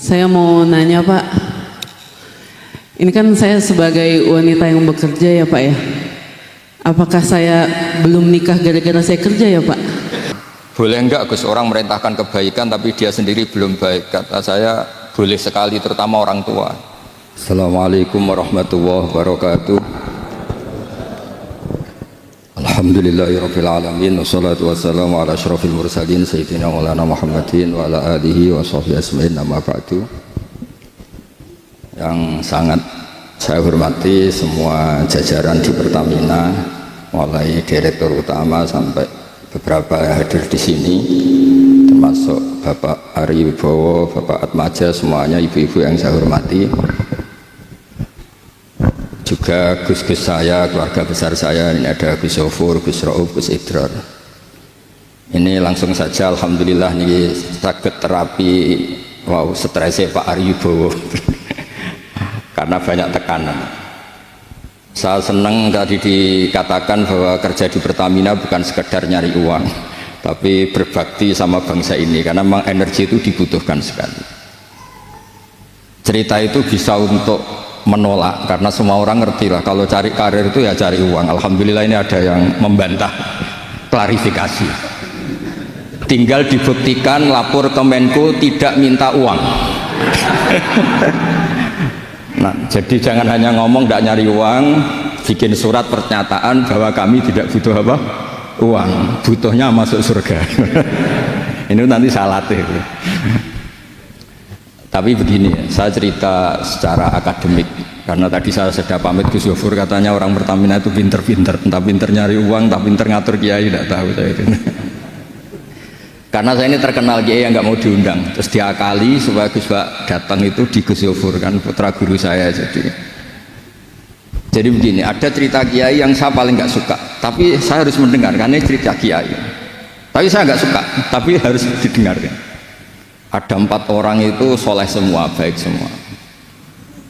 Saya mau nanya Pak, ini kan saya sebagai wanita yang bekerja ya Pak ya, apakah saya belum nikah gara-gara saya kerja ya Pak? Boleh enggak Gus orang merintahkan kebaikan tapi dia sendiri belum baik? Kata saya boleh sekali, terutama orang tua. Assalamualaikum warahmatullahi wabarakatuh. Alhamdulillahirabbil alamin wassalatu wassalamu ala asyrofil mursalin sayyidina maulana Muhammadin wa ala alihi wa sahbihi ajmain, amma ba'du. Yang sangat saya hormati semua jajaran di Pertamina, mulai direktur utama sampai beberapa yang hadir di sini, termasuk Bapak Ari Wibowo, Bapak Atmaja, semuanya ibu-ibu yang saya hormati, juga gus-gus saya, keluarga besar saya. Ini ada Gus Sofur, Gus Rauf, Gus Idrar. Ini langsung saja alhamdulillah nih sakit terapi stresnya Pak Ari Wibowo karena banyak tekanan. Saya senang tadi dikatakan bahwa kerja di Pertamina bukan sekedar nyari uang, tapi berbakti sama bangsa ini, karena memang energi itu dibutuhkan sekali. Cerita itu bisa untuk menolak, karena semua orang ngerti lah kalau cari karir itu ya cari uang. Alhamdulillah ini ada yang membantah, klarifikasi. Tinggal dibuktikan lapor ke Menko tidak minta uang. Nah, jadi jangan hanya ngomong tidak nyari uang, bikin surat pernyataan bahwa kami tidak butuh apa? Uang, butuhnya masuk surga. Ini nanti salah tuh. Tapi begini, saya cerita secara akademik, karena tadi saya sudah pamit Gus Sofur, katanya orang Pertamina itu pinter-pinter, entah pinter nyari uang, entah pinter ngatur kiai, tidak tahu saya itu. Karena saya ini terkenal kiai yang nggak mau diundang, terus diakali supaya Gus Pak datang itu di Gus Sofur, kan putra guru saya. Jadi begini, ada cerita kiai yang saya paling nggak suka, tapi saya harus mendengar karena ini cerita kiai. Tapi saya nggak suka, tapi harus didengarkan. Ada 4 orang itu soleh semua, baik semua.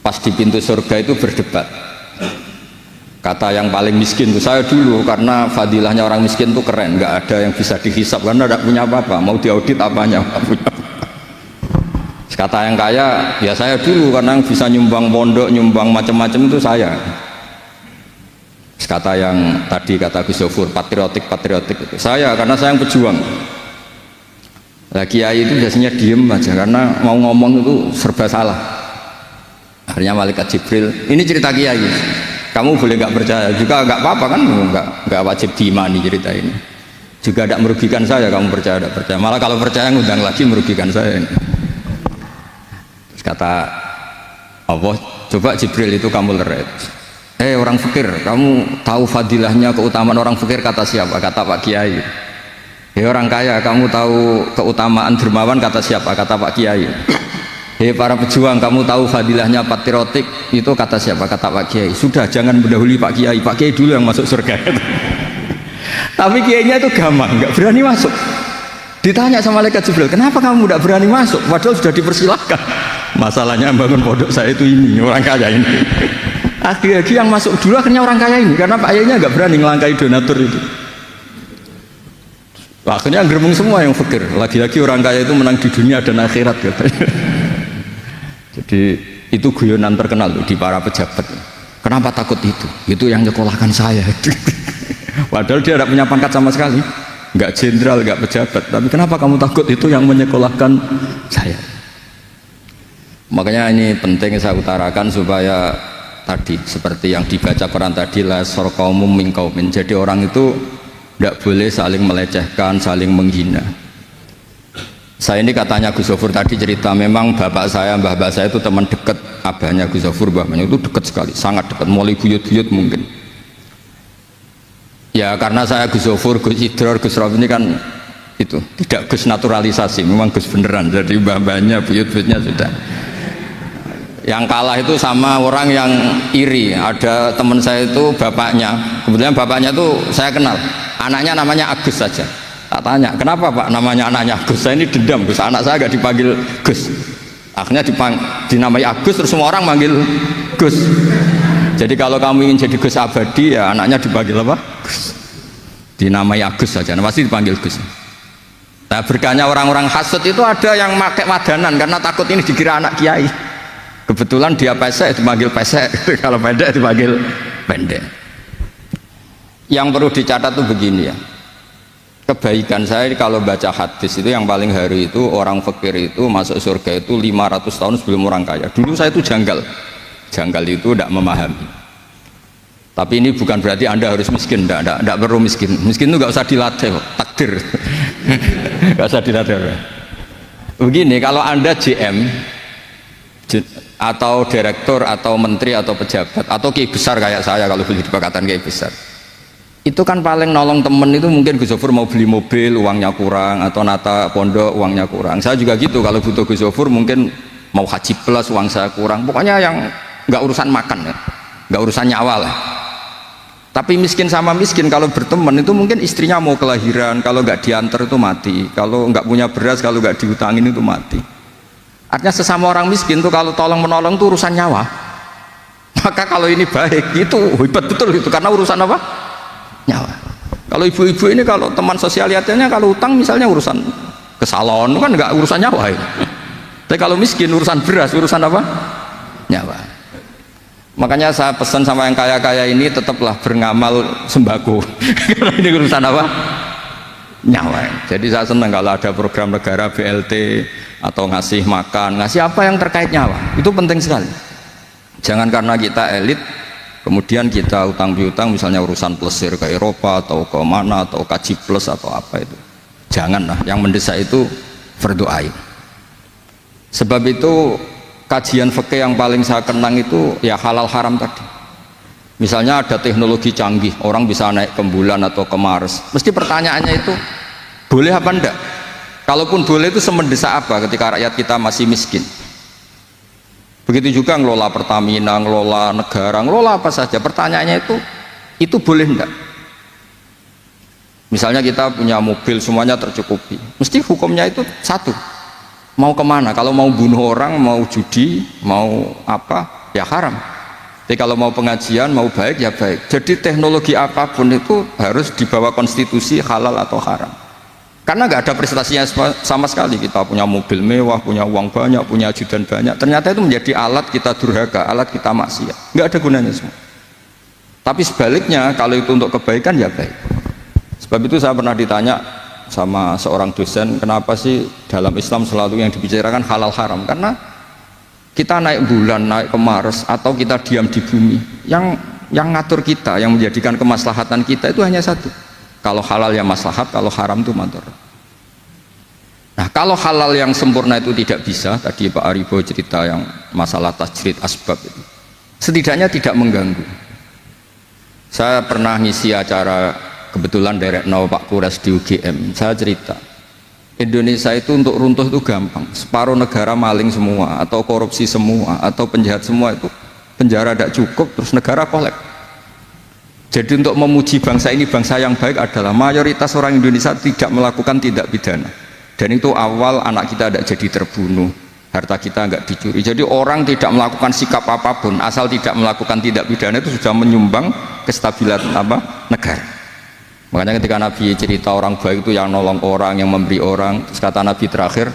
Pas di pintu surga itu berdebat. Kata yang paling miskin itu saya dulu, karena fadilahnya orang miskin itu keren, nggak ada yang bisa dihisap karena tidak punya apa-apa, mau diaudit apanya, nggak punya apa-apa. Kata yang kaya, ya saya dulu, karena yang bisa nyumbang pondok, nyumbang macam-macam itu saya. Kata yang tadi kata Gus Sofur, patriotik itu saya, karena saya yang pejuang. Nah, kiai itu biasanya diem aja karena mau ngomong itu serba salah. Akhirnya malaikat Jibril, ini cerita kiai, kamu boleh nggak percaya juga nggak apa-apa kan, nggak wajib diimani cerita ini, juga tidak merugikan saya, kamu percaya tidak percaya, malah kalau percaya ngundang lagi merugikan saya ini. Terus kata Allah, coba Jibril itu kamu leret, orang fakir, kamu tahu fadilahnya keutamaan orang fakir, kata siapa? Kata Pak Kiai. Orang kaya, kamu tahu keutamaan dermawan, kata siapa? Kata Pak Kiai. Para pejuang, kamu tahu fadilahnya patriotik, itu kata siapa? Kata Pak Kiai. Sudah, jangan mendahului Pak Kiai, Pak Kiai dulu yang masuk surga. Tapi kiainya itu gampang, nggak berani masuk. Ditanya sama malaikat Jibril, kenapa kamu tidak berani masuk? Padahal sudah dipersilahkan. Masalahnya bangun pondok saya itu ini, orang kaya ini. Akhirnya yang masuk dulu akhirnya orang kaya ini, karena Pak Kiainya nggak berani ngelangkai donatur itu. Akhirnya gerbong semua yang fakir, lagi-lagi orang kaya itu menang di dunia dan akhirat katanya. Jadi itu guyonan terkenal di para pejabat. Kenapa takut itu? Itu yang nyekolahkan saya. Padahal dia tidak punya pangkat sama sekali, nggak jenderal, nggak pejabat. Tapi kenapa kamu takut? Itu yang menyekolahkan saya. Makanya ini penting saya utarakan supaya tadi seperti yang dibaca Quran tadi, la sorqaumum min qaumin. Jadi orang itu tidak boleh saling melecehkan, saling menghina. Saya ini katanya Gus Sofur tadi cerita, memang bapak saya, mbah saya itu teman dekat abahnya Gus Sofur, mbahnya itu dekat sekali, sangat dekat, mulai buyut-buyut mungkin. Ya karena saya Gus Sofur, Gus Idrar, Gus Rauf ini kan itu tidak Gus naturalisasi, memang Gus beneran. Jadi mbah-mbahnya, buyut-buyutnya sudah. Yang kalah itu sama orang yang iri. Ada teman saya itu bapaknya, kebetulan bapaknya itu saya kenal, anaknya namanya Agus saja. Tak tanya, kenapa Pak namanya anaknya Agus? Saya ini dendam, Gus, anak saya agak dipanggil Gus. Akhirnya dinamai Agus, terus semua orang manggil Gus. Jadi kalau kamu ingin jadi Gus abadi, ya anaknya dipanggil apa? Gus. Dinamai Agus saja, pasti dipanggil Gus. Nah berkahnya orang-orang hasud itu ada yang pakai wadanan karena takut ini dikira anak kiai. Kebetulan dia pesek dipanggil pesek, kalau pendek dipanggil pendek. Yang perlu dicatat tuh begini ya. Kebaikan saya kalau baca hadis itu yang paling hari itu orang fakir itu masuk surga itu 500 tahun sebelum orang kaya. Dulu saya itu janggal itu tidak memahami. Tapi ini bukan berarti Anda harus miskin, tidak perlu miskin. Miskin itu nggak usah dilatih, takdir. Nggak usah dilatih. Begini, kalau Anda GM atau direktur atau menteri atau pejabat atau kiai besar kayak saya, kalau beli di Pakatan kiai besar, itu kan paling nolong temen itu mungkin Gus Zofur mau beli mobil uangnya kurang, atau nata pondok uangnya kurang. Saya juga gitu, kalau butuh Gus Zofur mungkin mau haji plus uang saya kurang. Pokoknya yang nggak urusan makan ya, nggak urusan nyawa lah. Tapi miskin sama miskin kalau berteman itu mungkin istrinya mau kelahiran, kalau nggak diantar itu mati, kalau nggak punya beras, kalau nggak diutangin itu mati. Artinya sesama orang miskin tuh kalau tolong menolong itu urusan nyawa. Maka kalau ini baik itu hebat betul itu, karena urusan apa? Nyawa. Kalau ibu-ibu ini kalau teman sosialitasnya kalau utang misalnya urusan ke salon kan nggak urusan nyawa ya. Tapi kalau miskin urusan beras, urusan apa? Nyawa. Makanya saya pesan sama yang kaya-kaya ini tetaplah beramal sembako. Karena ini urusan apa? Nyawa. Jadi saya senang kalau ada program negara BLT atau ngasih makan, ngasih apa yang terkait nyawa. Itu penting sekali. Jangan karena kita elit kemudian kita utang piutang misalnya urusan plesir ke Eropa atau ke mana atau kaji plus atau apa itu. Janganlah. Yang mendesak itu fardhu ain. Sebab itu kajian fikih yang paling saya kenang itu ya halal haram tadi. Misalnya ada teknologi canggih, orang bisa naik ke bulan atau ke Mars, mesti pertanyaannya itu boleh apa enggak? Kalaupun boleh itu semendesak apa ketika rakyat kita masih miskin? Begitu juga ngelola Pertamina, ngelola negara, ngelola apa saja, pertanyaannya itu boleh enggak? Misalnya kita punya mobil semuanya tercukupi, mesti hukumnya itu satu, mau kemana? Kalau mau bunuh orang, mau judi, mau apa, ya haram. Jadi kalau mau pengajian, mau baik, ya baik. Jadi teknologi apapun itu harus dibawa konstitusi halal atau haram. Karena nggak ada prestasinya sama sekali. Kita punya mobil mewah, punya uang banyak, punya ajudan banyak. Ternyata itu menjadi alat kita durhaka, alat kita maksiat. Nggak ada gunanya semua. Tapi sebaliknya, kalau itu untuk kebaikan, ya baik. Sebab itu saya pernah ditanya sama seorang dosen, kenapa sih dalam Islam selalu yang dibicarakan halal haram? Karena kita naik bulan, naik ke Mars, atau kita diam di bumi, yang ngatur kita, yang menjadikan kemaslahatan kita itu hanya satu. Kalau halal ya maslahat, kalau haram itu madharat. Nah, kalau halal yang sempurna itu tidak bisa, tadi Pak Aribo cerita yang masalah tajrid asbab itu, setidaknya tidak mengganggu. Saya pernah ngisi acara kebetulan derek Pak Kures di UGM, saya cerita Indonesia itu untuk runtuh itu gampang, separuh negara maling semua atau korupsi semua atau penjahat semua, itu penjara tidak cukup, terus negara kolek. Jadi untuk memuji bangsa ini bangsa yang baik adalah mayoritas orang Indonesia tidak melakukan tindak pidana, dan itu awal anak kita tidak jadi terbunuh, harta kita nggak dicuri. Jadi orang tidak melakukan sikap apapun asal tidak melakukan tindak pidana itu sudah menyumbang kestabilan negara. Makanya ketika Nabi cerita orang baik itu yang nolong orang, yang memberi orang, terus kata Nabi terakhir,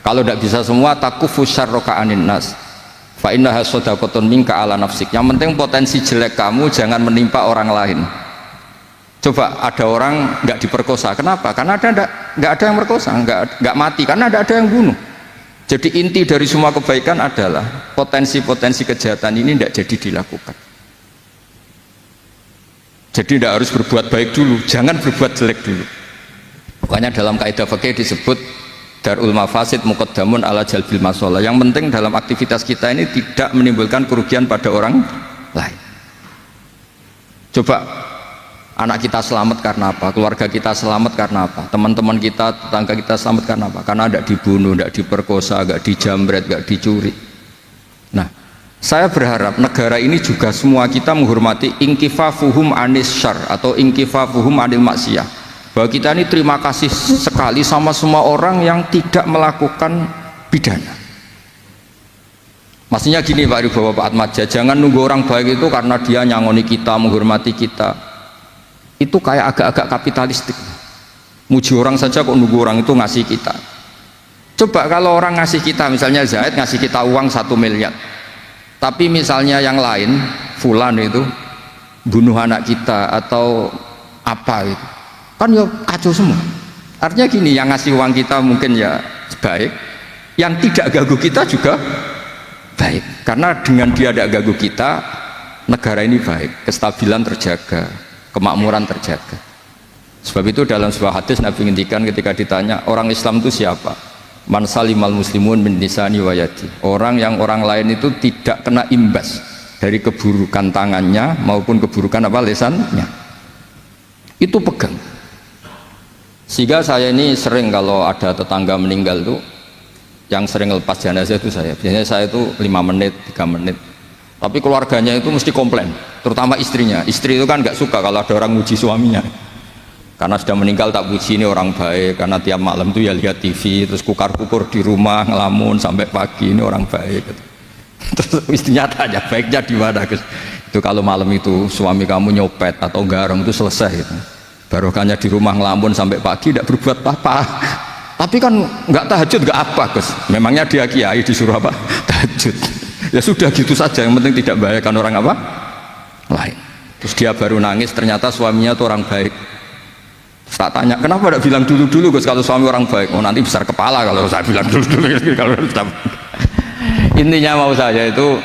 kalau tidak bisa semua takufu syarroka anin nas fa innaha shadaqatun minka ala nafsik. Yang penting potensi jelek kamu jangan menimpa orang lain. Coba ada orang nggak diperkosa, kenapa? Karena nggak ada yang merkosa, nggak mati karena ada yang bunuh. Jadi inti dari semua kebaikan adalah potensi-potensi kejahatan ini tidak jadi dilakukan. Jadi tidak harus berbuat baik dulu, jangan berbuat jelek dulu. Makanya dalam kaidah fikih disebut darul mafasid muqaddamun ala jalbil masalah. Yang penting dalam aktivitas kita ini tidak menimbulkan kerugian pada orang lain. Coba anak kita selamat karena apa? Keluarga kita selamat karena apa? Teman-teman kita, tetangga kita selamat karena apa? Karena tidak dibunuh, tidak diperkosa, tidak dijamret, tidak dicuri. Nah, saya berharap negara ini juga semua kita menghormati inkifafuhum anis syar atau inkifafuhum anil maksiyah, bahwa kita ini terima kasih sekali sama semua orang yang tidak melakukan pidana. Maksudnya gini Pak Ribawa, Pak Atmaja, jangan nunggu orang baik itu karena dia nyangoni kita, menghormati kita, itu kayak agak-agak kapitalistik. Muji orang saja kok nunggu orang itu ngasih kita. Coba kalau orang ngasih kita, misalnya Zaid ngasih kita uang 1 miliar, tapi misalnya yang lain, Fulan itu bunuh anak kita atau apa itu, kan ya kacau semua. Artinya gini, yang ngasih uang kita mungkin ya baik, yang tidak ganggu kita juga baik, karena dengan dia tidak ganggu kita, negara ini baik, kestabilan terjaga, kemakmuran terjaga. Sebab itu dalam sebuah hadis Nabi ngendikan ketika ditanya orang Islam itu siapa? Man salimal muslimun min lisani wa yadi. Orang yang orang lain itu tidak kena imbas dari keburukan tangannya maupun keburukan apa lisannya. Itu pegang. Sehingga saya ini sering kalau ada tetangga meninggal tuh, yang sering lepas jenazah itu saya. Biasanya saya itu 5 menit, 3 menit. Tapi keluarganya itu mesti komplain, terutama istrinya. Istri itu kan nggak suka kalau ada orang muji suaminya. Karena sudah meninggal tak puji ini orang baik, karena tiap malam tuh ya lihat TV, terus kukar-kukur di rumah, ngelamun sampai pagi, ini orang baik. Terus istrinya tanya, baiknya di mana Gus? Itu kalau malam itu suami kamu nyopet atau garong itu selesai gitu. Barokahnya di rumah ngelamun sampai pagi tidak berbuat apa-apa. Tapi kan nggak tahajud nggak apa Gus. Memangnya dia kiai disuruh apa? Tahajud. Ya sudah gitu saja, yang penting tidak membahayakan orang apa? Lain. Terus dia baru nangis, ternyata suaminya tuh orang baik. Tak tanya, kenapa tidak bilang dulu-dulu Gus kalau suami orang baik? Oh nanti besar kepala kalau saya bilang dulu-dulu. Intinya mau saya itu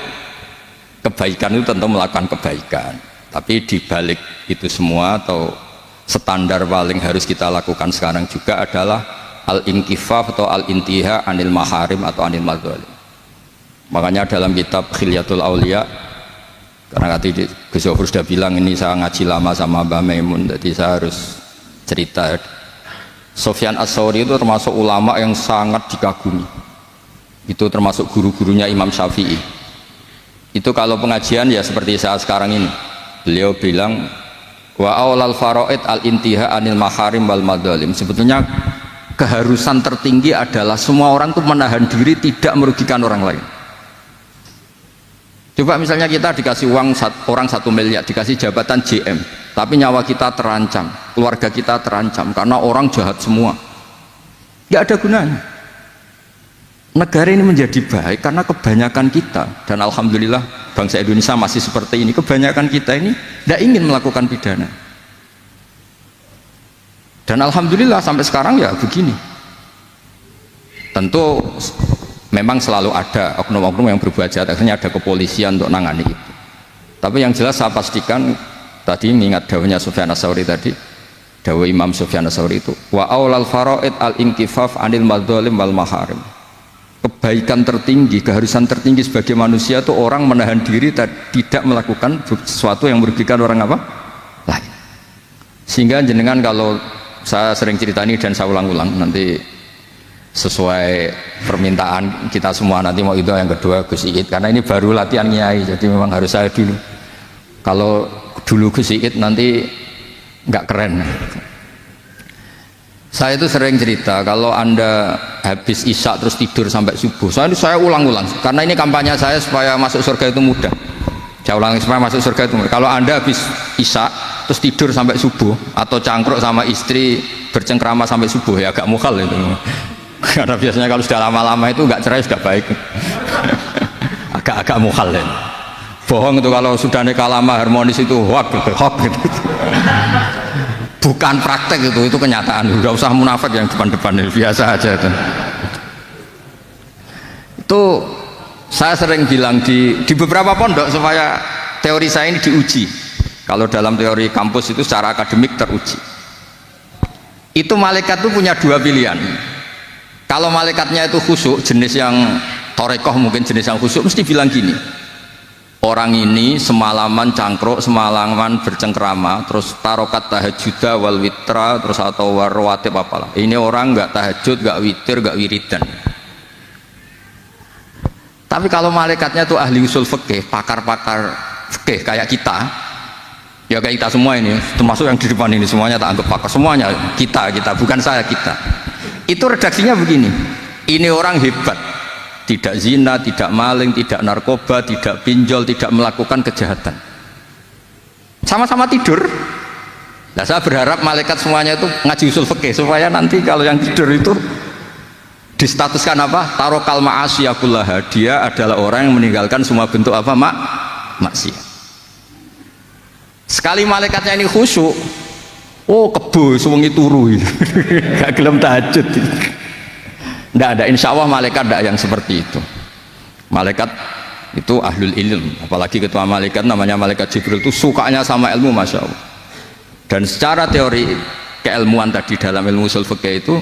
kebaikan itu tentu melakukan kebaikan, tapi dibalik itu semua atau standar paling harus kita lakukan sekarang juga adalah al-inkifaf atau al-intiha anil maharim atau anil madzalim. Makanya dalam kitab Khilyatul Aulia, karena tadi Gus Yofur sudah bilang ini saya ngaji lama sama Mbah Maimun, jadi saya harus cerita. Sofyan As-Sauri itu termasuk ulama yang sangat dikagumi. Itu termasuk guru-gurunya Imam Syafi'i. Itu kalau pengajian ya seperti saya sekarang ini. Beliau bilang wa aulal faraid al-intiha anil maharim wal madzalim. Sebetulnya keharusan tertinggi adalah semua orang itu menahan diri tidak merugikan orang lain. Coba misalnya kita dikasih uang orang 1 miliar, dikasih jabatan JM, tapi nyawa kita terancam, keluarga kita terancam karena orang jahat semua. Nggak ada gunanya. Negara ini menjadi baik karena kebanyakan kita, dan alhamdulillah bangsa Indonesia masih seperti ini. Kebanyakan kita ini tidak ingin melakukan pidana, dan alhamdulillah sampai sekarang ya begini. Tentu memang selalu ada oknum-oknum yang berbuat jahat, akhirnya ada kepolisian untuk nangani itu. Tapi yang jelas saya pastikan, tadi mengingat dawuhnya Sufyan As-Sauri tadi, dawuh Imam Sufyan As-Sauri itu wa aulal faraid al-inkifaf anil madzalim wal maharim. Kebaikan tertinggi, keharusan tertinggi sebagai manusia itu orang menahan diri tidak melakukan sesuatu yang merugikan orang apa? Lain. Sehingga jenengan, kalau saya sering cerita ini dan saya ulang-ulang, nanti sesuai permintaan kita semua nanti mau itu yang kedua Gus Iit, karena ini baru latihan nyai, jadi memang harus saya dulu. Kalau dulu Gus Iit nanti nggak keren. Saya itu sering cerita kalau Anda habis isya terus tidur sampai subuh. Saya ulang-ulang karena ini kampanye saya supaya masuk surga itu mudah. Saya ulangi supaya masuk surga itu mudah. Kalau Anda habis isya terus tidur sampai subuh atau cangkruk sama istri bercengkrama sampai subuh, ya agak mukhal itu. Karena biasanya kalau sudah lama-lama itu nggak cerai sudah baik. Agak-agak mukhal ya. Bohong itu kalau sudah nikah lama harmonis itu hoak gitu. Bukan praktek itu kenyataan. Udah usah munafik yang depan-depan ini, biasa aja itu. Itu saya sering bilang di beberapa pondok supaya teori saya ini diuji. Kalau dalam teori kampus itu secara akademik teruji. Itu malaikat itu punya 2 pilihan. Kalau malaikatnya itu khusyuk, jenis yang torekoh mungkin jenis yang khusyuk, mesti bilang gini, orang ini semalaman cangkruk, semalaman bercengkrama, terus tarokat tahajud wal witra, terus atau warwatib apalah, ini orang nggak tahajud, nggak witir, nggak wiridan. Tapi kalau malaikatnya itu ahli usul fikih, pakar-pakar fikih kayak kita, ya kayak kita semua ini, termasuk yang di depan ini semuanya tak anggap pakar, semuanya kita bukan saya, kita. Itu redaksinya begini, ini orang hebat, tidak zina, tidak maling, tidak narkoba, tidak pinjol, tidak melakukan kejahatan, sama-sama tidur. Nah, saya berharap malaikat semuanya itu ngaji usul fikih supaya nanti kalau yang tidur itu distatuskan apa? Tarokal ma'asiyakullaha, dia adalah orang yang meninggalkan semua bentuk apa? Maksiat. Sekali malaikatnya ini khusyuk, oh kebo sewengi turu gak gelem tahajud. Nggak ada, insya Allah malaikat tidak yang seperti itu. Malaikat itu ahlul ilm, apalagi ketua malaikat namanya malaikat Jibril itu sukanya sama ilmu, masya Allah. Dan secara teori keilmuan tadi dalam ilmu usul fikih itu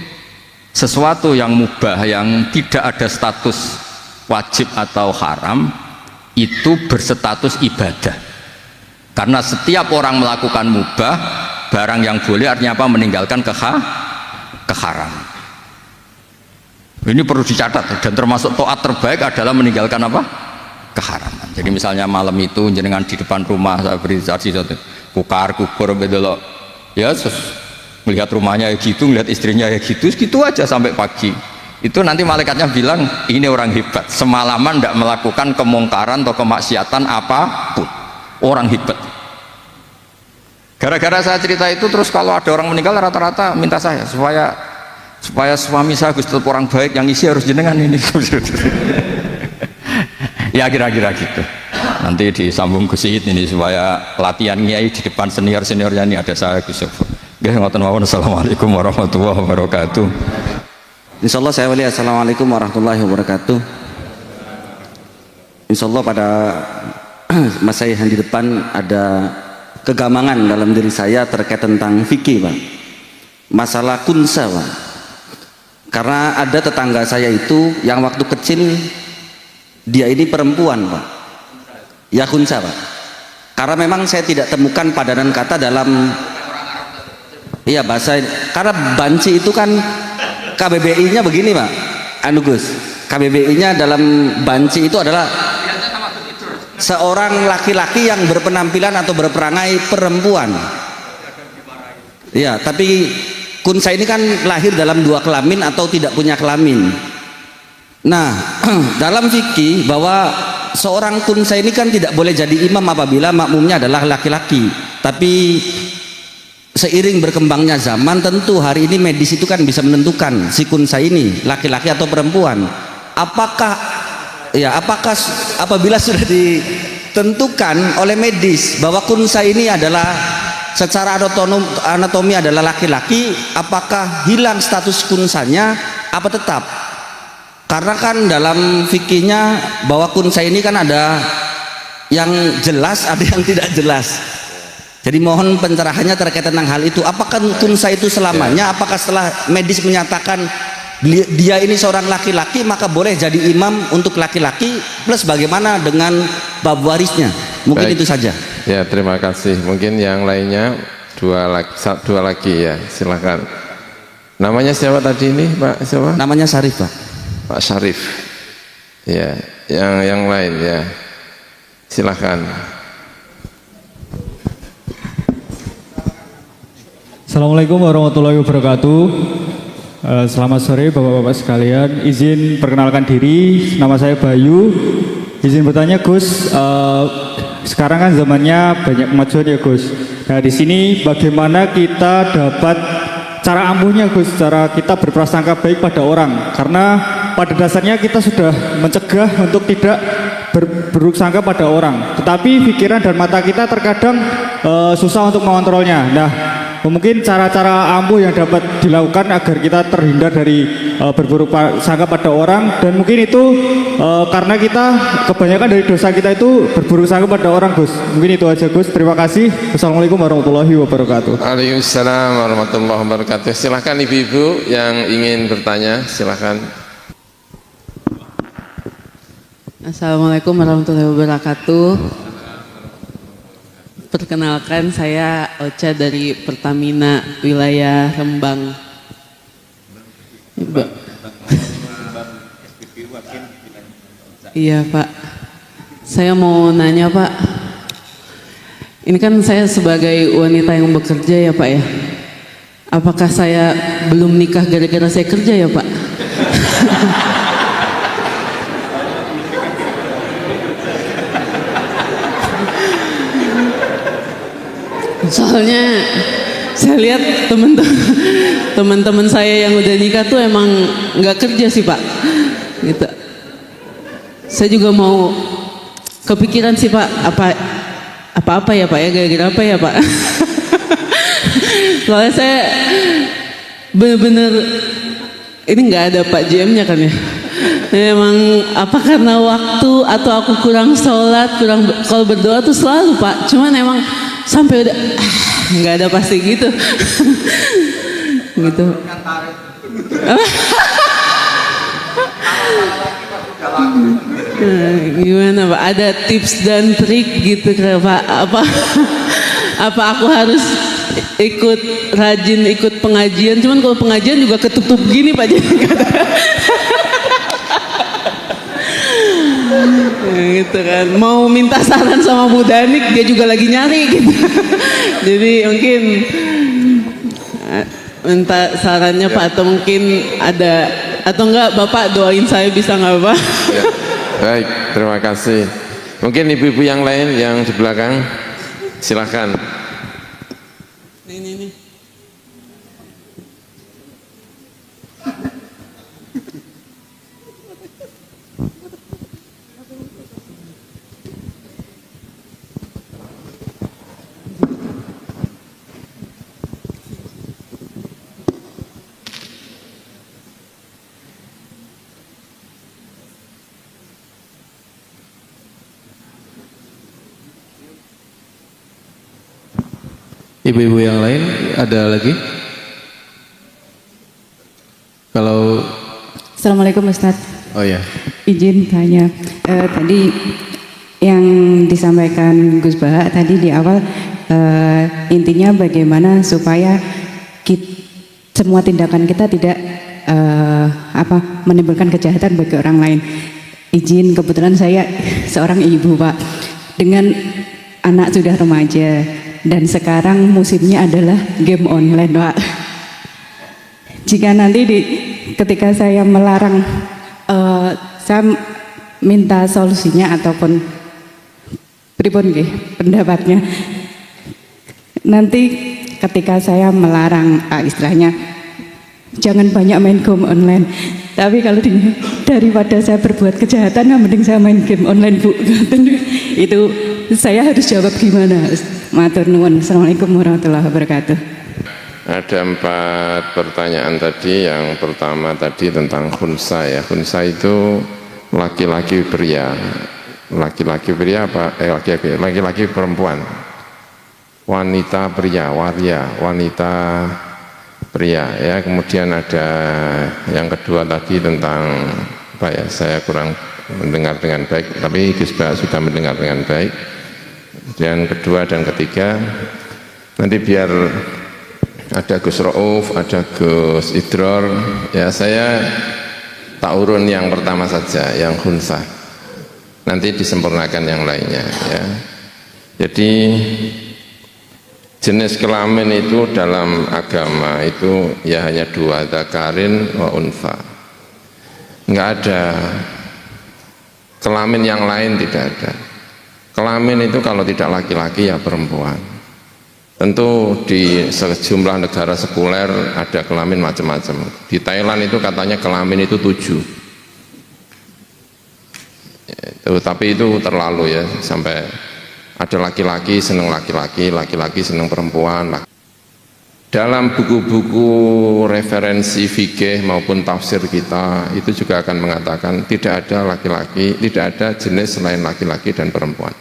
sesuatu yang mubah, yang tidak ada status wajib atau haram, itu berstatus ibadah. Karena setiap orang melakukan mubah, barang yang boleh artinya apa? Meninggalkan keharaman. Ini perlu dicatat, dan termasuk taat terbaik adalah meninggalkan apa? Keharaman. Jadi misalnya malam itu jenengan di depan rumah, saya beri saksi kukar kukur bedelok, ya melihat rumahnya ya gitu, melihat istrinya ya gitu, gitu aja sampai pagi. Itu nanti malaikatnya bilang ini orang hebat, semalaman tidak melakukan kemungkaran atau kemaksiatan apapun, orang hebat. Gara-gara saya cerita itu, terus kalau ada orang meninggal rata-rata minta saya supaya suami saya Gus tetap orang baik, yang isi harus jenengan ini. Ya kira-kira gitu. Nanti disambung Gus Syed ini supaya latihan kiai di depan senior-seniornya ini ada saya Gus Syed. Assalamualaikum warahmatullahi wabarakatuh. Insyaallah saya wali. Assalamualaikum warahmatullahi wabarakatuh. Insyaallah pada masa yang di depan ada kegamangan dalam diri saya terkait tentang fikih, Pak. Masalah kunsa, Pak. Karena ada tetangga saya itu yang waktu kecil dia ini perempuan, Pak. Ya kunsa, Pak. Karena memang saya tidak temukan padanan kata dalam bahasa. Karena banci itu kan KBBI-nya begini, Pak. Anu Gus, KBBI-nya dalam banci itu adalah seorang laki-laki yang berpenampilan atau berperangai perempuan. Ya, tapi kunsa ini kan lahir dalam dua kelamin atau tidak punya kelamin. Nah, dalam fikih bahwa seorang kunsa ini kan tidak boleh jadi imam apabila makmumnya adalah laki-laki. Tapi seiring berkembangnya zaman, tentu hari ini medis itu kan bisa menentukan si kunsa ini laki-laki atau perempuan. Apakah apabila sudah ditentukan oleh medis bahwa kunsa ini adalah secara anatomi adalah laki-laki, apakah hilang status kunsanya apa tetap? Karena kan dalam fikihnya bahwa kunsa ini kan ada yang jelas, ada yang tidak jelas. Jadi mohon pencerahannya terkait tentang hal itu. Apakah kunsa itu selamanya? Apakah setelah medis menyatakan dia ini seorang laki-laki maka boleh jadi imam untuk laki-laki, plus bagaimana dengan bab warisnya? Mungkin Baik. itu saja. Ya, terima kasih. Mungkin yang lainnya dua lagi ya, silakan. Namanya siapa tadi ini, Pak? Siapa? Namanya Syarif, Pak. Pak Syarif. Ya, yang lain ya. Silakan. Assalamualaikum warahmatullahi wabarakatuh. Selamat sore Bapak-Bapak sekalian. Izin perkenalkan diri, nama saya Bayu. Izin bertanya Gus, sekarang kan zamannya banyak kemajuan ya Gus. Nah di sini bagaimana kita dapat cara ampuhnya Gus, cara kita berprasangka baik pada orang? Karena pada dasarnya kita sudah mencegah untuk tidak berburuk sangka pada orang, tetapi pikiran dan mata kita terkadang susah untuk mengontrolnya. Nah, mungkin cara-cara ampuh yang dapat dilakukan agar kita terhindar dari berburuk sangka pada orang, dan mungkin itu karena kita kebanyakan dari dosa kita itu berburuk sangka pada orang Gus. Mungkin itu aja Gus, terima kasih. Wassalamualaikum warahmatullahi wabarakatuh. Waalaikumsalam warahmatullahi wabarakatuh. Silakan ibu-ibu yang ingin bertanya, silakan. Assalamualaikum warahmatullahi wabarakatuh. Perkenalkan, saya Ocha dari Pertamina wilayah Rembang. Iya Pak, saya mau nanya Pak. Ini kan saya sebagai wanita yang bekerja ya Pak ya. Apakah saya belum nikah gara-gara saya kerja ya Pak? Soalnya saya lihat teman-teman saya yang udah nikah tuh emang nggak kerja sih Pak, gitu. Saya juga mau kepikiran sih Pak, apa ya Pak ya, gara-gara apa ya Pak? Soalnya saya bener-bener ini nggak ada Pak JM-nya kan ya. Memang apa karena waktu atau aku kurang sholat, kalau berdoa tuh selalu Pak. Cuman emang sampai udah nggak ada pasti gitu. Gitu. Gimana Pak? Ada tips dan trik gitu kan Pak? Apa aku harus rajin ikut pengajian? Cuman kalau pengajian juga ketutup gini Pak, jadi nggak ada. Gitu kan, mau minta saran sama Bu Danik dia juga lagi nyari gitu. Jadi mungkin minta sarannya Pak, atau mungkin ada atau enggak Bapak doain saya bisa nggak Pak? Ya. Baik, terima kasih. Mungkin ibu-ibu yang lain yang di belakang, silahkan. Nih. Ibu-ibu yang lain ada lagi? Kalau Assalamualaikum Ustadz. oh ya, Izin tanya, tadi yang disampaikan Gus Baha tadi di awal, intinya bagaimana supaya semua tindakan kita tidak menimbulkan kejahatan bagi orang lain. Izin, kebetulan saya seorang ibu Pak, dengan anak sudah remaja dan sekarang musimnya adalah game online Pak. Jika nanti ketika saya melarang, saya minta solusinya ataupun pripun nggih pendapatnya. Nanti ketika saya melarang, istilahnya jangan banyak main game online. Tapi kalau daripada saya berbuat kejahatan, mending saya main game online Bu. Itu saya harus jawab gimana? Matur nuwun. Assalamualaikum warahmatullahi wabarakatuh. Ada 4 pertanyaan tadi. Yang pertama tadi tentang khunsa ya. Khunsa itu laki-laki pria. Laki-laki pria apa? Laki-laki perempuan. Wanita pria, waria, wanita pria ya. Kemudian ada yang kedua tadi tentang apa ya? Saya kurang mendengar dengan baik, tapi Gus Baha sudah mendengar dengan baik. Dan kedua dan ketiga nanti biar ada Gus Rauf, ada Gus Idror ya, saya tak urun yang pertama saja, yang khunsa, nanti disempurnakan yang lainnya ya. Jadi jenis kelamin itu dalam agama itu ya hanya 2, dzakarin wa unfa, nggak ada kelamin yang lain, tidak ada. Kelamin itu kalau tidak laki-laki ya perempuan. Tentu di sejumlah negara sekuler ada kelamin macam-macam. Di Thailand itu katanya kelamin itu 7. Tapi itu terlalu ya, sampai ada laki-laki senang laki-laki, laki-laki senang perempuan. Dalam buku-buku referensi fikih maupun tafsir kita itu juga akan mengatakan tidak ada laki-laki, tidak ada jenis selain laki-laki dan perempuan.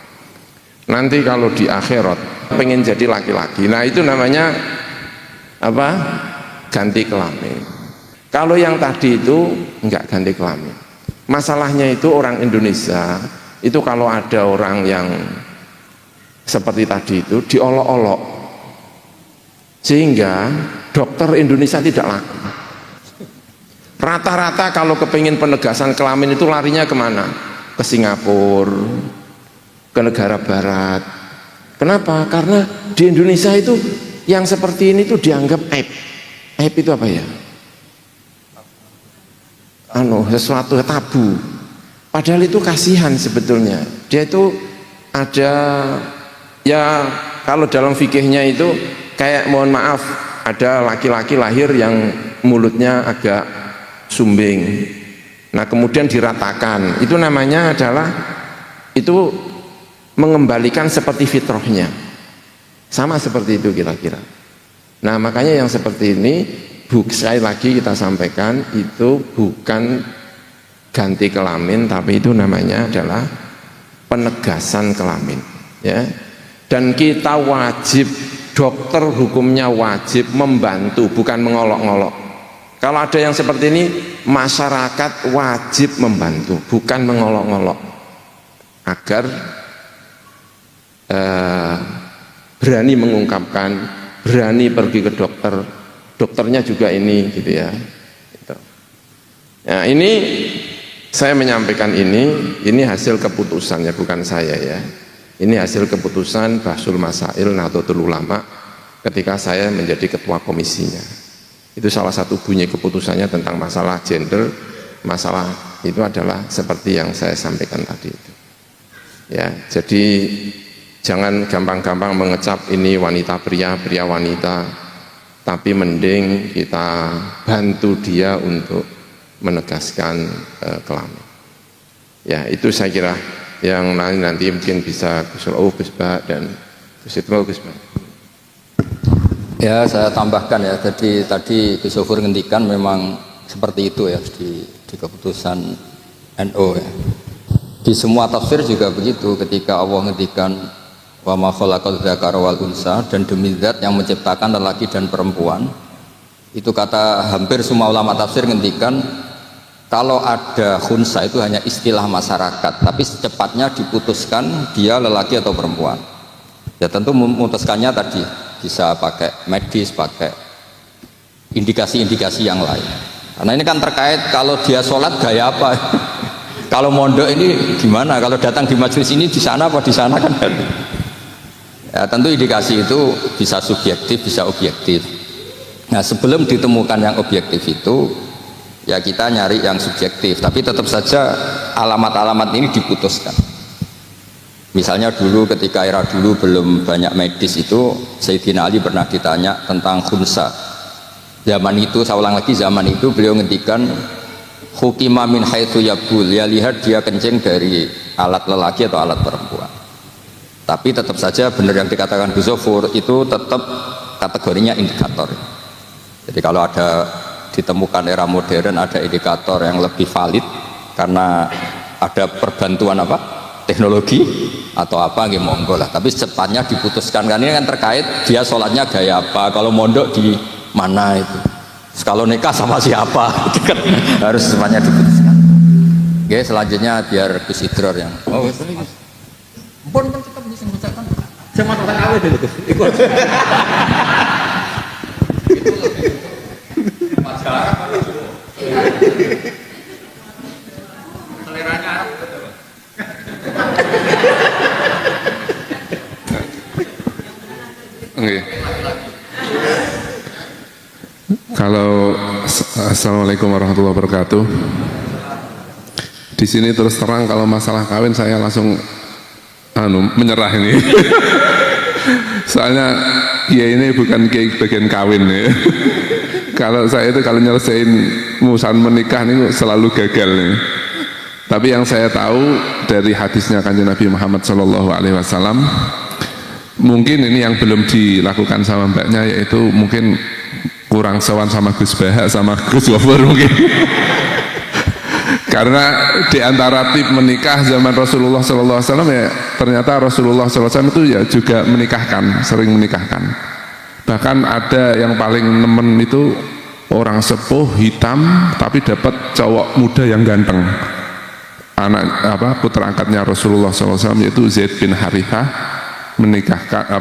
Nanti kalau di akhirat pengen jadi laki-laki, nah itu namanya apa? Ganti kelamin. Kalau yang tadi itu enggak ganti kelamin. Masalahnya itu orang Indonesia itu kalau ada orang yang seperti tadi itu diolok-olok, sehingga dokter Indonesia tidak laku. Rata-rata kalau kepingin penegasan kelamin itu larinya kemana? Ke Singapura, ke negara barat. Kenapa? Karena di Indonesia itu yang seperti ini tuh dianggap aib. Aib itu apa ya? Sesuatu tabu. Padahal itu kasihan sebetulnya. Dia itu ada ya, kalau dalam fikihnya itu kayak mohon maaf ada laki-laki lahir yang mulutnya agak sumbing, nah kemudian diratakan, itu namanya adalah itu mengembalikan seperti fitrahnya, sama seperti itu kira-kira. Nah makanya yang seperti ini sekali lagi kita sampaikan, itu bukan ganti kelamin, tapi itu namanya adalah penegasan kelamin, ya. Dan kita wajib, dokter hukumnya wajib membantu, bukan mengolok-ngolok. Kalau ada yang seperti ini, masyarakat wajib membantu, bukan mengolok-ngolok, agar berani mengungkapkan, berani pergi ke dokter, dokternya juga ini, gitu ya. Gitu. Nah ini saya menyampaikan ini hasil keputusannya, bukan saya ya. Ini hasil keputusan Bahsul Masail Nahdlatul Ulama ketika saya menjadi ketua komisinya. Itu salah satu bunyi keputusannya tentang masalah gender, masalah itu adalah seperti yang saya sampaikan tadi itu. Ya, jadi jangan gampang-gampang mengecap ini wanita pria, pria wanita, tapi mending kita bantu dia untuk menegaskan kelamin. Ya, itu saya kira yang nanti mungkin bisa Gus Ba dan Gus Itmo, Gus Ba. Ya, saya tambahkan ya, jadi tadi Gus Sofur ngendikan memang seperti itu ya di keputusan NU ya. Di semua tafsir juga begitu, ketika Allah ngendikan wa ma khalaqal dzakara wal unsa, dan demi zat yang menciptakan lelaki dan perempuan, itu kata hampir semua ulama tafsir ngendikan kalau ada khunsa itu hanya istilah masyarakat, tapi secepatnya diputuskan dia lelaki atau perempuan. Ya tentu memutuskannya tadi bisa pakai medis, pakai indikasi-indikasi yang lain. Karena ini kan terkait kalau dia sholat gaya apa. Kalau mondok ini gimana? Kalau datang di majelis ini di sana apa di sana kan? Ya, tentu indikasi itu bisa subjektif, bisa objektif. Nah sebelum ditemukan yang objektif itu, ya kita nyari yang subjektif, tapi tetap saja alamat-alamat ini diputuskan. Misalnya dulu ketika era dulu belum banyak medis itu, Sayyidina Ali pernah ditanya tentang khunsa. Zaman itu, saya ulang lagi, zaman itu beliau ngendikan hukima min haitsu yabul, ya lihat dia kencing dari alat lelaki atau alat perempuan. Tapi tetap saja benar yang dikatakan Gus Sofur, itu tetap kategorinya indikator. Jadi kalau ada ditemukan era modern, ada indikator yang lebih valid karena ada perbantuan apa teknologi atau apa, nggih monggo lah. Tapi secepatnya diputuskan, kan ini kan terkait dia sholatnya gaya apa, kalau mondok di mana itu, kalau nikah sama siapa, itu kan harus secepatnya diputuskan. Oke, selanjutnya biar Gus Idror yang tetap bisa mengucapkan saya mau tanya awet dulu Gus. Ikut. Seleranya Arab betul. Okay. Kalau Assalamualaikum warahmatullahi wabarakatuh. Di sini terus terang kalau masalah kawin saya langsung menyerah ini. Soalnya ya ini bukan kayak bagian kawin ya. Kalau saya itu kalau nyelesain urusan menikah ini selalu gagal nih. Tapi yang saya tahu dari hadisnya Kanjeng Nabi Muhammad SAW, mungkin ini yang belum dilakukan sama mbaknya, yaitu mungkin kurang sewan sama Gus Baha sama Gus Wafur mungkin. Karena di antara tip menikah zaman Rasulullah SAW ya ternyata Rasulullah SAW itu ya juga menikahkan, sering menikahkan. Bahkan ada yang paling nemen itu orang sepuh hitam tapi dapat cowok muda yang ganteng. Anak putra angkatnya Rasulullah SAW yaitu Zaid bin Harithah menikahkan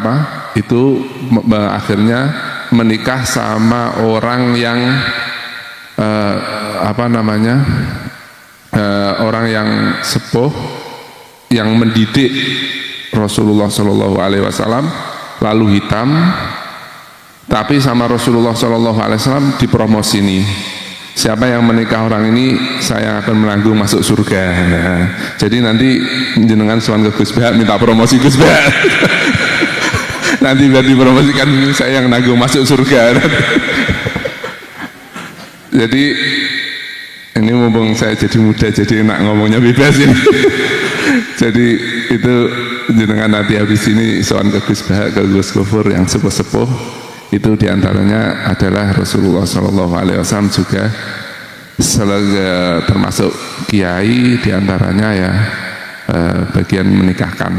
itu akhirnya menikah sama orang yang orang yang sepuh yang mendidik Rasulullah SAW, lalu hitam, tapi sama Rasulullah SAW dipromosi nih. Siapa yang menikah orang ini saya akan menanggung masuk surga. Nah, jadi nanti jenengan sowan ke Gus Bah minta promosi Gus Bah. Nanti biar dipromosikan saya yang nanggung masuk surga. Jadi ini mumpung saya jadi muda, jadi enak ngomongnya bebas ini. Jadi itu jenengan nanti habis ini soal ke Gus Bahak, ke Gus Gofur yang sepuh-sepuh, itu diantaranya adalah Rasulullah SAW juga termasuk kiai, diantaranya ya bagian menikahkan.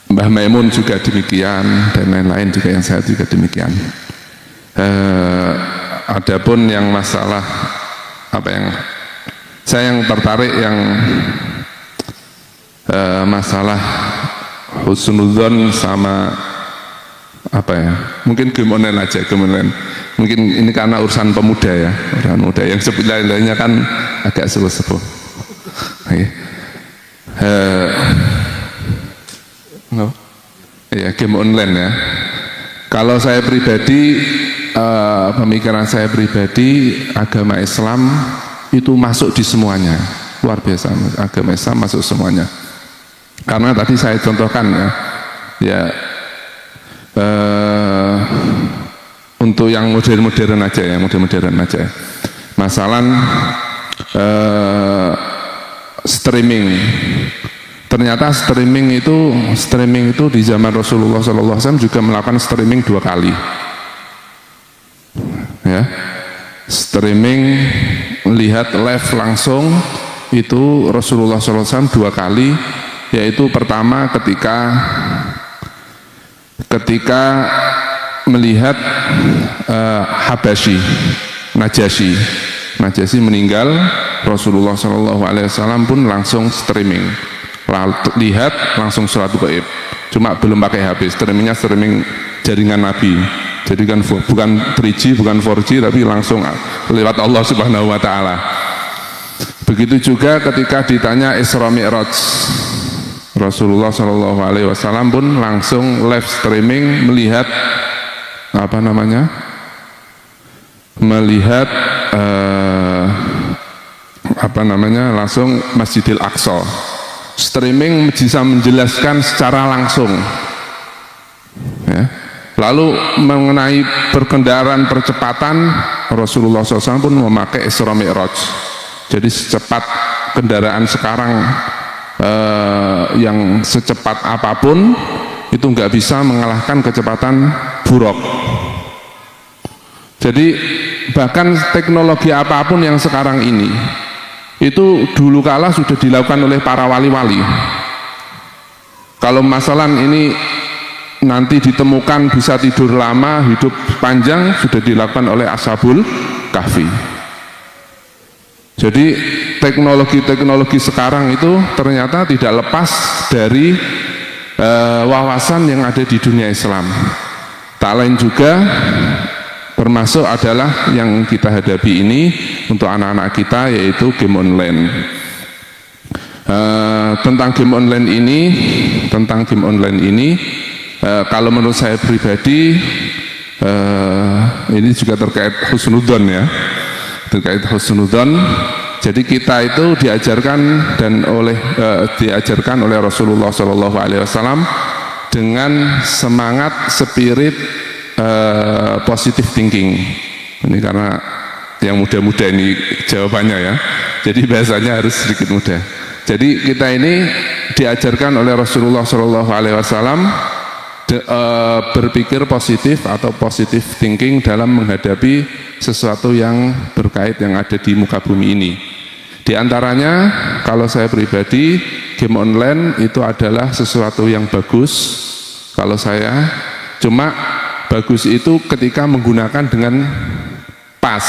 Mbah Maimun juga demikian, dan lain-lain juga yang saya juga demikian. Adapun yang masalah apa yang saya yang tertarik yang masalah husnudzon sama apa ya, mungkin game online aja, game online. Mungkin ini karena urusan pemuda ya, urusan muda yang lainnya kan agak sepuh-sepuh. No. Ya, game online ya. Kalau saya pribadi, pemikiran saya pribadi, agama Islam itu masuk di semuanya, luar biasa. Agama Islam masuk semuanya. Karena tadi saya contohkan ya, untuk yang modern-modern aja ya, modern-modern aja. Masalah streaming. Ternyata streaming itu di zaman Rasulullah SAW juga melakukan streaming 2 kali. Ya, streaming lihat live langsung itu Rasulullah SAW 2 kali, yaitu pertama ketika melihat Najasyi meninggal, Rasulullah SAW pun langsung streaming. Lihat langsung sholat gaib, cuma belum pakai HP, streamingnya streaming jaringan Nabi, jadi kan bukan 3G bukan 4G tapi langsung lewat Allah Subhanahu Wa Taala. Begitu juga ketika ditanya Isra Mi'raj, Rasulullah SAW pun langsung live streaming melihat langsung Masjidil Aqsa. Streaming bisa menjelaskan secara langsung ya. Lalu mengenai perkendaraan percepatan, Rasulullah SAW pun memakai Isra Mi'raj. Jadi secepat kendaraan sekarang yang secepat apapun itu nggak bisa mengalahkan kecepatan buruk. Jadi bahkan teknologi apapun yang sekarang ini itu dulu kala sudah dilakukan oleh para wali-wali. Kalau masalah ini nanti ditemukan bisa tidur lama, hidup panjang, sudah dilakukan oleh Ashabul Kahfi. Jadi teknologi-teknologi sekarang itu ternyata tidak lepas dari wawasan yang ada di dunia Islam. Tak lain juga termasuk adalah yang kita hadapi ini untuk anak-anak kita, yaitu game online. Tentang game online ini, kalau menurut saya pribadi, ini juga terkait husnudzon ya, terkait husnudzon. Jadi kita itu diajarkan oleh Rasulullah SAW dengan semangat, spirit positive thinking. Ini karena yang muda-muda ini jawabannya ya, jadi bahasanya harus sedikit mudah. Jadi kita ini diajarkan oleh Rasulullah SAW berpikir positif atau positive thinking dalam menghadapi sesuatu yang berkait yang ada di muka bumi ini. Di antaranya, kalau saya pribadi, game online itu adalah sesuatu yang bagus. Kalau saya, cuma bagus itu ketika menggunakan dengan pas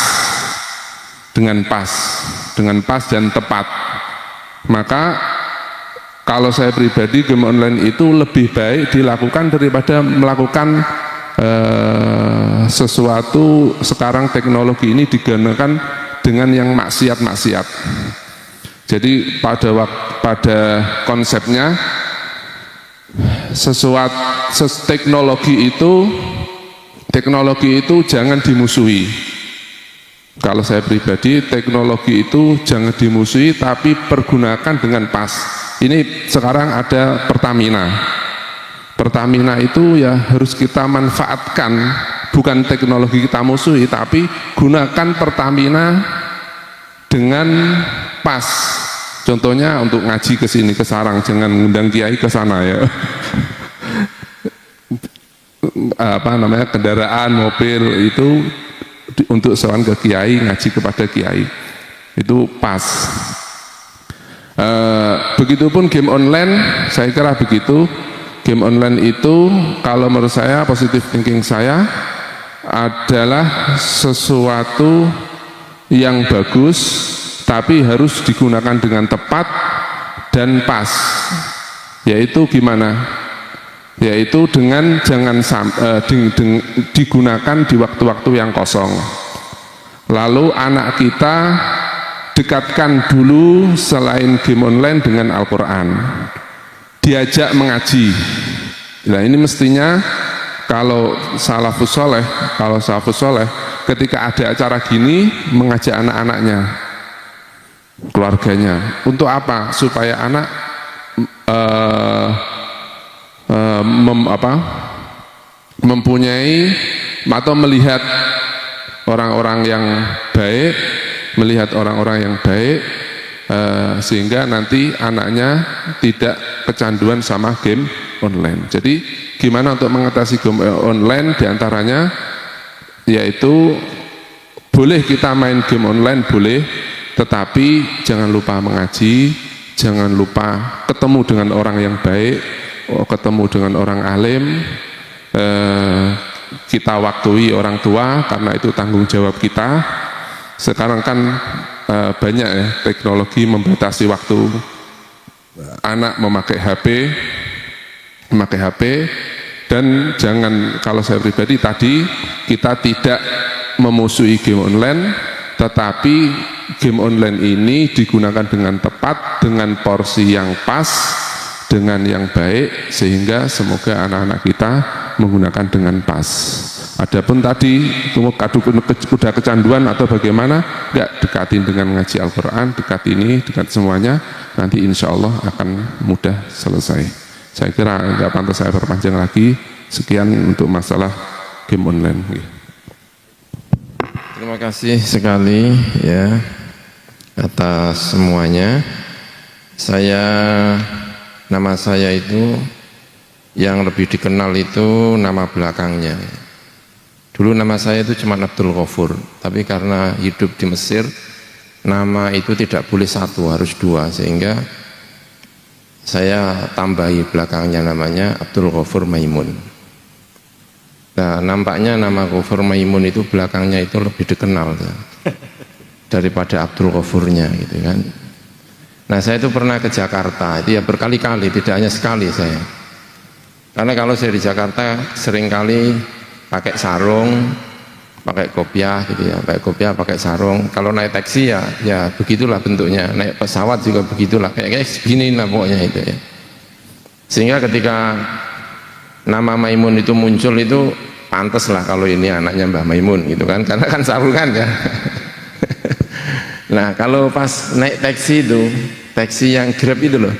dan tepat. Maka kalau saya pribadi, game online itu lebih baik dilakukan daripada melakukan sesuatu. Sekarang teknologi ini digunakan dengan yang maksiat-maksiat. Jadi pada konsepnya teknologi itu jangan dimusuhi. Kalau saya pribadi, teknologi itu jangan dimusuhi, tapi pergunakan dengan pas. Ini sekarang ada Pertamina. Pertamina itu ya harus kita manfaatkan, bukan teknologi kita musuhi, tapi gunakan Pertamina dengan pas. Contohnya untuk ngaji ke sini ke sarang, jangan ngundang kiai ke sana ya. Kendaraan, mobil itu untuk sowan ke kiai, ngaji kepada kiai. Itu pas. Begitupun game online, saya kira begitu. Game online itu kalau menurut saya, positive thinking saya adalah sesuatu yang bagus, tapi harus digunakan dengan tepat dan pas. Yaitu gimana? Yaitu dengan jangan digunakan di waktu-waktu yang kosong. Lalu anak kita dekatkan dulu selain game online dengan Al-Quran, diajak mengaji. Nah ini mestinya kalau salafus soleh ketika ada acara gini mengajak anak-anaknya, keluarganya. Untuk apa? Supaya anak mempunyai atau melihat orang-orang yang baik, sehingga nanti anaknya tidak kecanduan sama game online. Jadi gimana untuk mengatasi game online? Diantaranya yaitu boleh kita main game online, boleh, tetapi jangan lupa mengaji, jangan lupa ketemu dengan orang yang baik, ketemu dengan orang alim, kita waktui orang tua karena itu tanggung jawab kita. Sekarang kan banyak ya teknologi membatasi waktu anak memakai HP, dan jangan, kalau saya pribadi tadi, kita tidak memusuhi game online, tetapi game online ini digunakan dengan tepat, dengan porsi yang pas, dengan yang baik, sehingga semoga anak-anak kita menggunakan dengan pas. Adapun tadi udah kecanduan atau bagaimana, enggak, dekatin dengan ngaji Al-Quran, dekat semuanya, nanti insya Allah akan mudah selesai. Saya kira enggak pantas saya perpanjang lagi. Sekian untuk masalah game online. Terima kasih sekali ya atas semuanya. Nama saya itu yang lebih dikenal itu nama belakangnya. Dulu nama saya itu cuma Abdul Ghafur, tapi karena hidup di Mesir, nama itu tidak boleh satu, harus dua, sehingga saya tambahi belakangnya namanya Abdul Ghafur Maimun. Nah, nampaknya nama Ghafur Maimun itu belakangnya itu lebih dikenal ya, daripada Abdul Ghafurnya gitu kan. Nah, saya itu pernah ke Jakarta, itu ya berkali-kali, tidak hanya sekali saya. Karena kalau saya di Jakarta seringkali pakai sarung, pakai kopiah gitu ya, pakai sarung. Kalau naik taksi ya begitulah bentuknya, naik pesawat juga begitulah, kayak begini lah pokoknya itu ya. Sehingga ketika nama Maimun itu muncul itu pantas lah kalau ini anaknya Mbah Maimun gitu kan, karena kan sarungan ya. Nah kalau pas naik taksi itu, taksi yang Grab itu loh,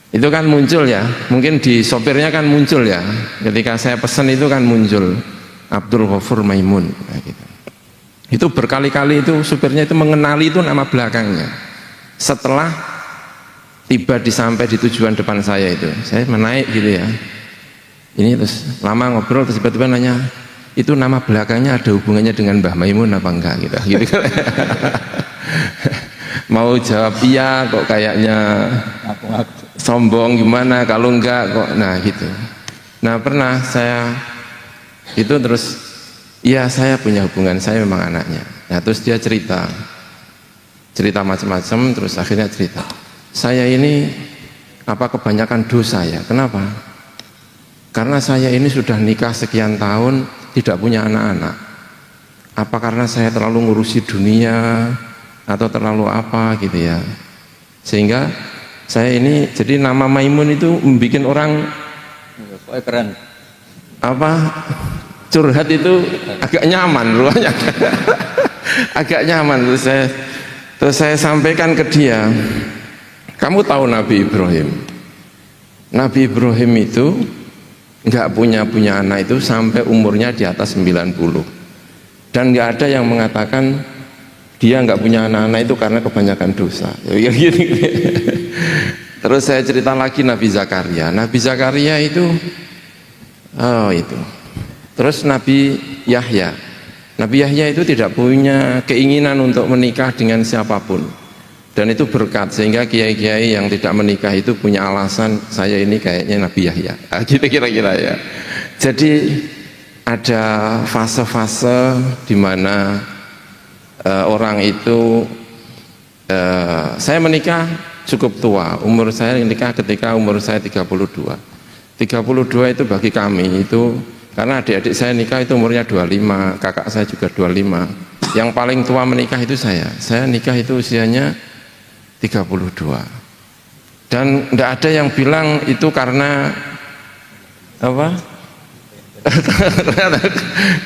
itu kan muncul ya, mungkin di sopirnya kan muncul ya, ketika saya pesan itu kan muncul Abdul Ghafur Maimun nah, gitu. Itu berkali-kali itu supirnya itu mengenali itu nama belakangnya. Setelah sampai di tujuan depan saya itu, saya menaik gitu ya, ini terus lama ngobrol, terus tiba-tiba nanya, itu nama belakangnya ada hubungannya dengan Mbah Maimun apa enggak gitu kan. Mau jawab iya kok kayaknya sombong gimana, kalau enggak kok, nah gitu. Nah pernah saya itu terus, iya saya punya hubungan, saya memang anaknya. Nah terus dia cerita macam-macam, terus akhirnya cerita, saya ini kebanyakan dosa ya, kenapa? Karena saya ini sudah nikah sekian tahun, tidak punya anak-anak. Apa karena saya terlalu ngurusi dunia, atau terlalu apa gitu ya, sehingga saya ini, jadi nama Maimun itu membuat orang keren, curhat itu agak nyaman ruangnya. Agak nyaman. Terus saya sampaikan ke dia, kamu tahu Nabi Ibrahim? Nabi Ibrahim itu nggak punya anak itu sampai umurnya di atas 90. Dan nggak ada yang mengatakan dia nggak punya anak-anak itu karena kebanyakan dosa. Ya gini. Terus saya cerita lagi Nabi Zakaria. Nabi Zakaria itu, itu. Terus Nabi Yahya. Nabi Yahya itu tidak punya keinginan untuk menikah dengan siapapun. Dan itu berkat sehingga kiai-kiai yang tidak menikah itu punya alasan, saya ini kayaknya Nabi Yahya. Gitu kira-kira ya. Jadi ada fase-fase di mana orang itu saya menikah cukup tua. Umur saya menikah ketika umur saya 32. 32 itu bagi kami itu, karena adik-adik saya nikah itu umurnya 25, kakak saya juga 25. Yang paling tua menikah itu saya. Saya nikah itu usianya 32. Dan tidak ada yang bilang itu karena apa?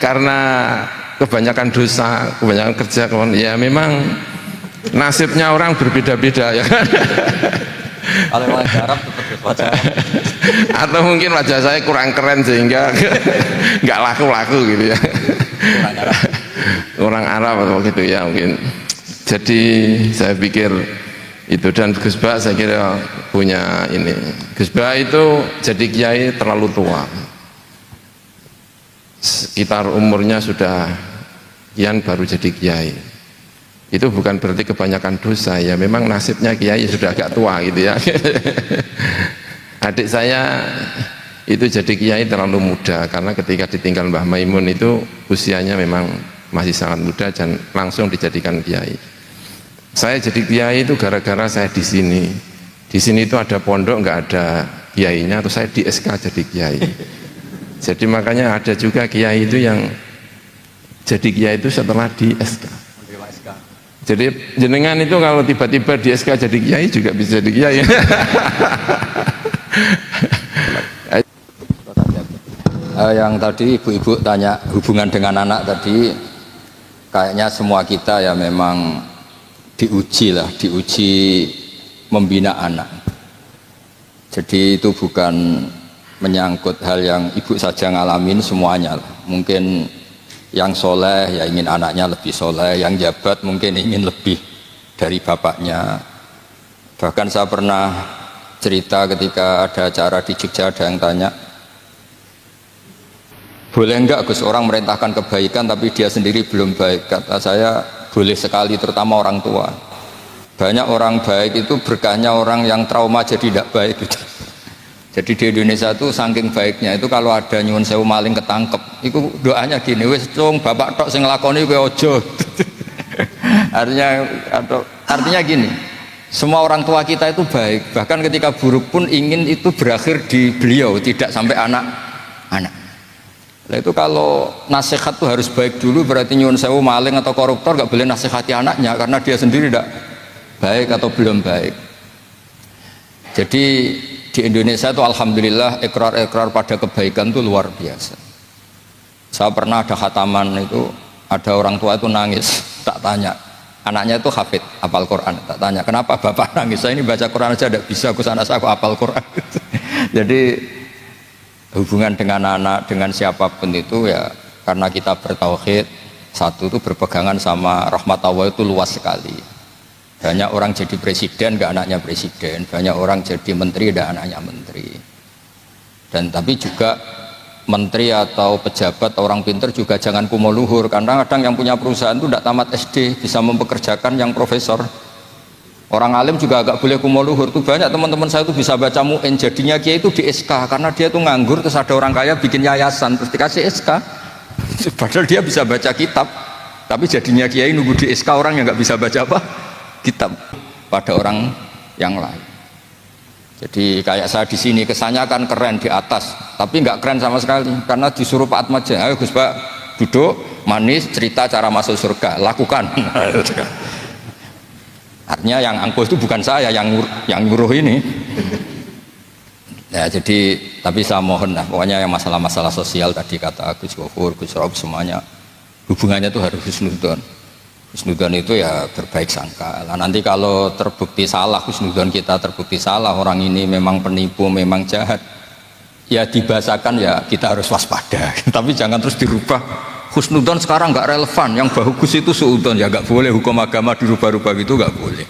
Karena kebanyakan dosa, kebanyakan kerja, ya memang nasibnya orang berbeda-beda ya. Kalau wajah Arab tetap wajah Arab. Atau mungkin wajah saya kurang keren sehingga nggak laku-laku gitu ya. Orang Arab atau gitu ya mungkin. Jadi saya pikir itu, dan Gus Ba saya kira punya ini. Gus Ba itu jadi kiai terlalu tua. Sekitar umurnya sudah kian baru jadi kiai. Itu bukan berarti kebanyakan dosa ya, memang nasibnya kiai sudah agak tua gitu ya. Adik saya itu jadi kiai terlalu muda karena ketika ditinggal Mbah Maimun itu usianya memang masih sangat muda dan langsung dijadikan kiai. Saya jadi kiai itu gara-gara saya di sini. Di sini itu ada pondok nggak ada kiainya, atau saya di SK jadi kiai. Jadi makanya ada juga kiai itu yang jadi kiai itu setelah di SK. Jadi jenengan itu kalau tiba-tiba di SK jadi kiai juga bisa jadi kiai. Yang tadi ibu-ibu tanya hubungan dengan anak tadi, kayaknya semua kita ya memang diuji membina anak. Jadi itu bukan menyangkut hal yang ibu saja ngalamin, semuanya lah. Mungkin yang soleh ya ingin anaknya lebih soleh, yang jabat mungkin ingin lebih dari bapaknya. Bahkan saya pernah cerita ketika ada acara di Jogja, ada yang tanya, boleh enggak Gus orang merintahkan kebaikan tapi dia sendiri belum baik? Kata saya, boleh sekali, terutama orang tua. Banyak orang baik itu berkahnya orang yang trauma jadi tidak baik gitu. Jadi di Indonesia itu saking baiknya itu kalau ada nyuwun sewu maling ketangkep, itu doanya gini, wis cung bapak tok sing nglakoni kowe aja. Artinya gini, semua orang tua kita itu baik, bahkan ketika buruk pun ingin itu berakhir di beliau, tidak sampai anak-anak. Nah itu kalau nasihat tuh harus baik dulu, berarti nyuwun sewu maling atau koruptor nggak boleh nasihati anaknya karena dia sendiri tidak baik atau belum baik. Jadi di Indonesia itu alhamdulillah ikrar-ikrar pada kebaikan itu luar biasa. Saya pernah ada khataman itu, ada orang tua itu nangis, tak tanya, anaknya itu hafid, hafal Quran, tak tanya, kenapa bapak nangis? Saya ini baca Quran aja tidak bisa, aku anak saya aku hafal Quran. Jadi hubungan dengan anak, dengan siapapun itu ya karena kita bertauhid, satu itu berpegangan sama rahmat Allah itu luas sekali. Banyak orang jadi presiden, gak anaknya presiden. Banyak orang jadi menteri, gak anaknya menteri. Dan tapi juga menteri atau pejabat, orang pinter juga jangan kumo luhur. Karena kadang yang punya perusahaan itu tidak tamat SD, bisa mempekerjakan yang profesor. Orang alim juga agak boleh kumo luhur. Itu banyak teman-teman saya itu bisa baca mu'in, jadinya kiai itu di SK. Karena dia itu nganggur, terus ada orang kaya bikin yayasan, terus dikasih SK. Padahal dia bisa baca kitab. Tapi jadinya kiai nunggu di SK orang yang gak bisa baca apa? Kitab pada orang yang lain. Jadi kayak saya di sini kesannya kan keren di atas, tapi nggak keren sama sekali karena disuruh Pak Atmaja, ayo Gus Pak duduk manis cerita cara masuk surga, lakukan. Artinya yang angkuh itu bukan saya, yang nyuruh ini. Ya jadi tapi saya mohon lah, pokoknya yang masalah-masalah sosial tadi kata Gus Gofur, Gus Rob semuanya hubungannya itu harus husnudon. Husnudon itu ya berbaik sangka. Nah, nanti kalau terbukti salah, husnudon kita terbukti salah, orang ini memang penipu, memang jahat, ya dibahasakan ya kita harus waspada. Tapi jangan terus dirubah. Husnudzon sekarang nggak relevan, yang bagus itu suudzon, ya nggak boleh, hukum agama dirubah-rubah gitu nggak boleh.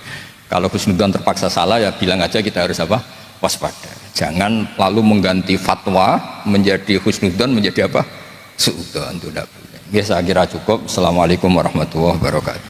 Kalau husnudzon terpaksa salah ya bilang aja kita harus apa? Waspada. Jangan lalu mengganti fatwa menjadi husnudzon menjadi apa? Suudzon, itu tidak boleh. Ya, saya kira cukup. Assalamualaikum warahmatullahi wabarakatuh.